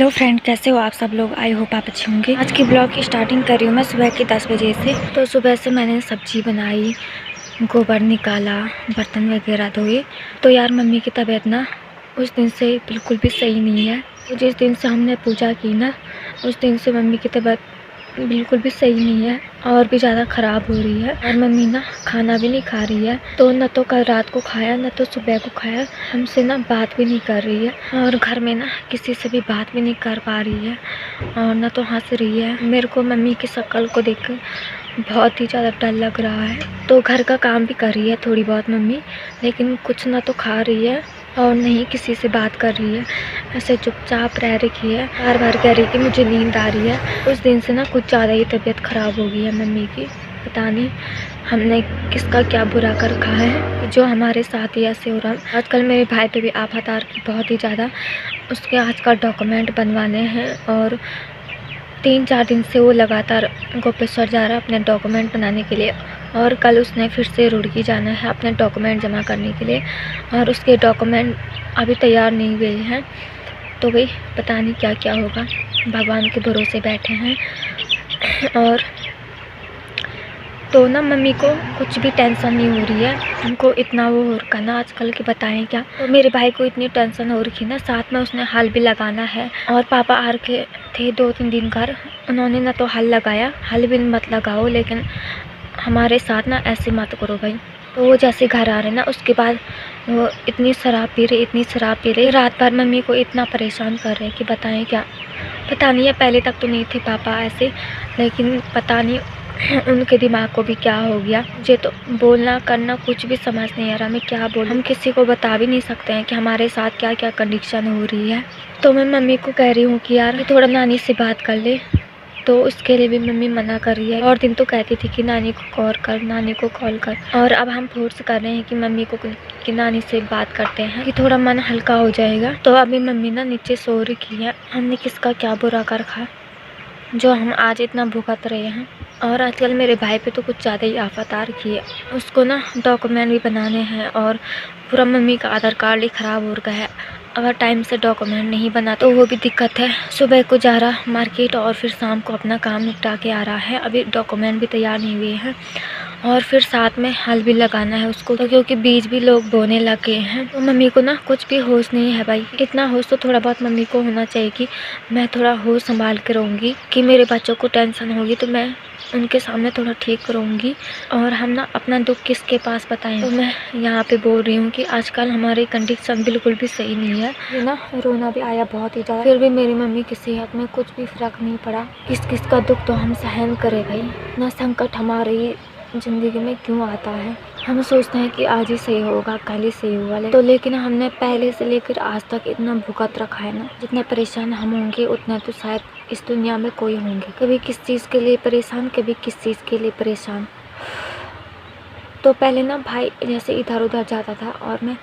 Hello friend, कैसे हो आप सब लोग। आई होप आप अच्छे होंगे। आज की ब्लॉग की स्टार्टिंग कर रही हूँ मैं सुबह के 10 बजे से। तो सुबह से मैंने सब्जी बनाई, गोबर निकाला, बर्तन वगैरह धोए। तो यार मम्मी की तबीयत ना उस दिन से बिल्कुल भी सही नहीं है। तो जिस दिन से हमने पूजा की ना उस दिन से मम्मी की तबीयत बिल्कुल भी सही नहीं है और भी ज़्यादा ख़राब हो रही है। और मम्मी ना खाना भी नहीं खा रही है। तो न तो कल रात को खाया न तो सुबह को खाया। हमसे ना बात भी नहीं कर रही है और घर में ना किसी से भी बात भी नहीं कर पा रही है और न तो हंस रही है। मेरे को मम्मी की शक्ल को देख बहुत ही ज़्यादा डर लग रहा है। तो घर का काम भी कर रही है थोड़ी बहुत मम्मी, लेकिन कुछ ना तो खा रही है और नहीं किसी से बात कर रही है। ऐसे चुपचाप रह रही है, बार बार कह रही है कि मुझे नींद आ रही है। उस दिन से ना कुछ ज़्यादा ही तबीयत ख़राब हो गई है मम्मी की। पता नहीं हमने किसका क्या बुरा कर रखा है जो हमारे साथ ही ऐसे हो रहा है। आजकल मेरे भाई पे भी आफत आ रही बहुत ही ज़्यादा। उसके आजकल डॉक्यूमेंट बनवाने हैं और 3-4 दिन से वो लगातार गोपेश्वर जा रहा है अपने डॉक्यूमेंट बनाने के लिए। और कल उसने फिर से रुड़की जाना है अपने डॉक्यूमेंट जमा करने के लिए और उसके डॉक्यूमेंट अभी तैयार नहीं हुए हैं। तो भाई पता नहीं क्या क्या होगा, भगवान के भरोसे बैठे हैं। और तो ना मम्मी को कुछ भी टेंशन नहीं हो रही है। हमको इतना वो हो रखा ना आजकल के बताएं क्या। तो मेरे भाई को इतनी टेंशन हो रखी ना, साथ में उसने हल भी लगाना है। और पापा आ रखे थे 2-3 दिन घर, उन्होंने ना तो हल लगाया। हल भी मत लगाओ, लेकिन हमारे साथ ना ऐसे मत करो भाई। तो वो जैसे घर आ रहे ना उसके बाद वो इतनी शराब पी रहे रात भर मम्मी को इतना परेशान कर रहे हैं कि बताएं क्या। पता नहीं है, पहले तक तो नहीं थे पापा ऐसे, लेकिन पता नहीं उनके दिमाग को भी क्या हो गया। मुझे तो बोलना करना कुछ भी समझ नहीं आ रहा, मैं क्या बोलूं। हम किसी को बता भी नहीं सकते हैं कि हमारे साथ क्या क्या कंडीशन हो रही है। तो मैं मम्मी को कह रही हूँ कि यार थोड़ा नानी से बात कर ले। तो उसके लिए भी मम्मी मना कर रही है। और दिन तो कहती थी कि नानी को कॉल कर, नानी को कॉल कर। और अब हम फोर्स कर रहे हैं कि मम्मी को कि नानी से बात करते हैं कि थोड़ा मन हल्का हो जाएगा। तो अभी मम्मी ना नीचे सो रखी है। हमने किसका क्या बुरा कर रखा जो हम आज इतना भुगत रहे हैं। और आजकल मेरे भाई पे तो कुछ ज़्यादा ही आफत आ रखी है। उसको ना डॉक्यूमेंट भी बनाने हैं और पूरा मम्मी का आधार कार्ड ही ख़राब हो रखा है। अगर टाइम से डॉक्यूमेंट नहीं बना तो वो भी दिक्कत है। सुबह को जा रहा मार्केट और फिर शाम को अपना काम निपटा के आ रहा है। अभी डॉक्यूमेंट भी तैयार नहीं हुए हैं और फिर साथ में हल भी लगाना है उसको, तो क्योंकि बीज भी लोग बोने लगे हैं। तो मम्मी को ना कुछ भी होश नहीं है भाई। इतना होश तो थोड़ा बहुत मम्मी को होना चाहिए कि मैं थोड़ा होश संभाल के रहूँगी कि मेरे बच्चों को टेंशन होगी तो मैं उनके सामने थोड़ा ठीक रहूँगी। और हम ना अपना दुख किसके पास बताएं। तो मैं यहाँ पे बोल रही हूँ कि आजकल हमारी कंडीशन बिल्कुल भी सही नहीं है। ये ना रोना भी आया बहुत ही ज़्यादा, फिर भी मेरी मम्मी की सेहत में कुछ भी फर्क नहीं पड़ा। किस किस का दुख तो हम सहन करें भाई। ना संकट हमारी ज़िंदगी में क्यों आता है। हम सोचते हैं कि आज ही सही होगा, कल ही सही होगा, तो लेकिन हमने पहले से लेकर आज तक इतना भुगत रखा है ना। जितने परेशान हम होंगे उतना तो शायद इस दुनिया में कोई होंगे। कभी किस चीज़ के लिए परेशान, कभी किस चीज़ के लिए परेशान। तो पहले ना भाई जैसे इधर उधर जाता था और मैं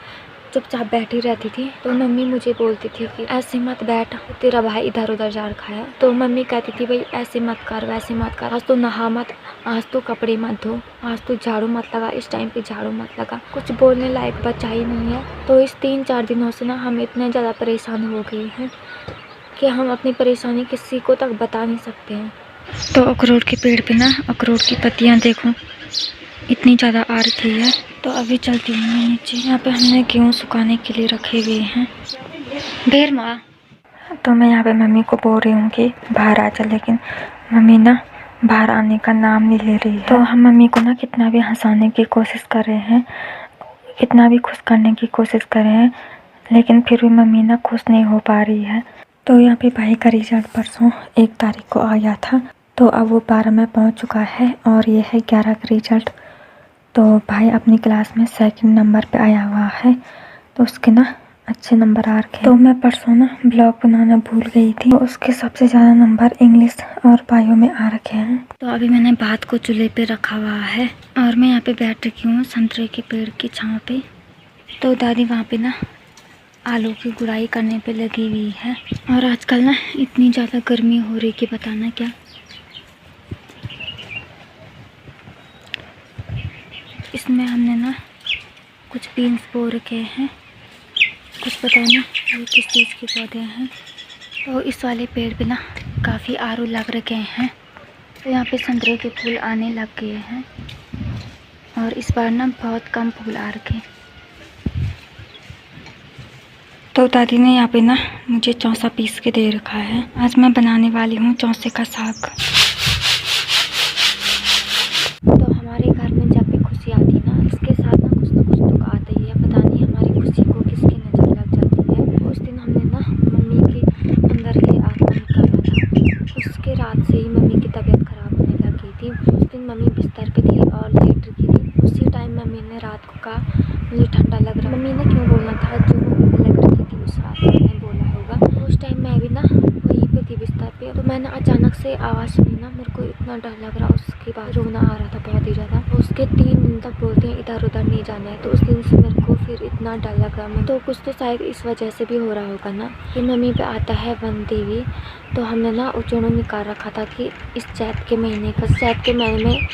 चुपचाप बैठी रहती थी। तो मम्मी मुझे बोलती थी कि ऐसे मत बैठ, तेरा भाई इधर उधर जा रखा है। तो मम्मी कहती थी भाई ऐसे मत कर, वैसे मत कर, आज तो नहा मत, आज तो कपड़े मत धो, आज तो झाड़ू मत लगा, इस टाइम पे झाड़ू मत लगा। कुछ बोलने लायक बचा ही नहीं है। तो इस 3-4 दिनों से ना हम इतने ज़्यादा परेशान हो गए हैं कि हम अपनी परेशानी किसी को तक बता नहीं सकते हैं। तो अखरोट के पेड़ पे ना अखरोट की पत्तियाँ देखो इतनी ज़्यादा आ रखी है। तो अभी चलती हूँ मैं नीचे। यहाँ पे हमने गेहूँ सुखाने के लिए रखे हुए हैं। ढेर माँ। तो मैं यहाँ पे मम्मी को बोल रही हूँ कि बाहर आ जा, लेकिन मम्मी ना बाहर आने का नाम नहीं ले रही है। तो हम मम्मी को ना कितना भी हंसाने की कोशिश कर रहे हैं, कितना भी खुश करने की कोशिश कर रहे हैं, लेकिन फिर भी मम्मी ना खुश नहीं हो पा रही है। तो यहाँ पे भाई का रिजल्ट परसों 1 तारीख को आ गया था। तो अब वो 12 में पहुँच चुका है और ये है 11 का रिजल्ट। तो भाई अपनी क्लास में 2nd नंबर पे आया हुआ है। तो उसके ना अच्छे नंबर आ रखे। तो मैं परसों ना ब्लॉग बनाना भूल गई थी। तो उसके सबसे ज़्यादा नंबर इंग्लिश और बायो में आ रखे हैं। तो अभी मैंने भात को चूल्हे पे रखा हुआ है और मैं यहाँ पे बैठ रखी हूँ संतरे के पेड़ की छाँव पे। तो दादी वहाँ पे ना आलू की गुड़ाई करने पे लगी हुई है। और आजकल ना इतनी ज़्यादा गर्मी हो रही कि बताना क्या। इसमें हमने ना कुछ बीन्स बो रखे हैं, कुछ पता नहीं ये किस चीज़ के पौधे हैं। तो इस वाले पेड़ पे ना काफ़ी आरू लग रखे हैं। तो यहाँ पे संतरे के फूल आने लग गए हैं और इस बार ना बहुत कम फूल आ रखे। तो दादी ने यहाँ पे ना मुझे चौसा पीस के दे रखा है। आज मैं बनाने वाली हूँ चौसे का साग। तो हमारे घर में जब भी खुशी आती ना, इसके साथ ना कुछ दुख आता ही है। पता नहीं हमारी खुशी को किसकी नज़र लग जाती है। उस दिन हमने ना मम्मी के अंदर ही आत्मा निकाला था। उसके रात से ही मम्मी की तबीयत खराब होने लगी थी। उस दिन मम्मी बिस्तर पे थी और लेट रही थी। उसी टाइम मम्मी ने रात को कहा मुझे ठंडा लग रहा है। मम्मी ने क्यों बोलना था, जो मम्मी लग रही थी उस रात में बोला होगा। उस टाइम मैं भी ना वहीं पे थी बिस्तर पे। तो मैंने अचानक से आवाज़ सुनी ना, मेरे को इतना डर लग रहा। उसके बाद रोना आ रहा था बहुत ही ज़्यादा। उसके 3 दिन तक बोलते हैं इधर उधर नहीं जाना है। तो उस दिन से मेरे को फिर इतना डर लगा। मैं तो कुछ तो शायद इस वजह से भी हो रहा होगा ना कि मम्मी पे आता है वन देवी। तो हमने ना उचूड़ा निकाल रखा था कि इस चैत के महीने में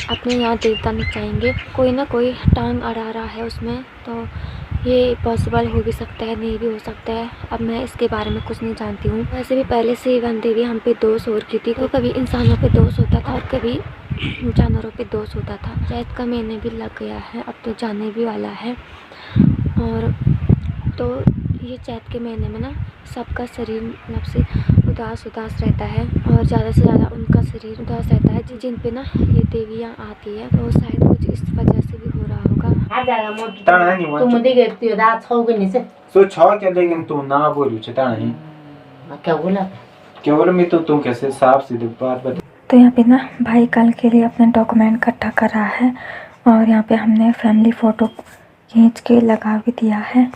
अपने यहाँ देवता नचाएंगे। कोई ना कोई टांग अड़ा रहा है उसमें। तो ये पॉसिबल हो भी सकता है, नहीं भी हो सकता है। अब मैं इसके बारे में कुछ नहीं जानती हूँ। वैसे भी पहले से ही वन देवी हम पे दोष हो रखी थी। तो कभी इंसानों पे दोष होता था और कभी जानवरों पे दोष होता था। चैत का महीने भी लग गया है, अब तो जाने भी वाला है। और तो ये चैत के महीने में ना सबका शरीर मतलब से उदास रहता है और ज़्यादा से ज़्यादा उनका शरीर उदास रहता है जिन पे ना ये देवियाँ आती है। तो शायद कुछ इस वजह से भी हो रहा होगा। सो छ क्या लेकिन तू ना बोलू चेता नहीं क्या बोला मैं तो तुम कैसे साफ सीधे बात बता। तो यहाँ पे ना भाई कल के लिए अपने डॉक्यूमेंट इकट्ठा कर रहा है और यहाँ पे हमने फैमिली फ़ोटो खींच के लगा भी दिया है।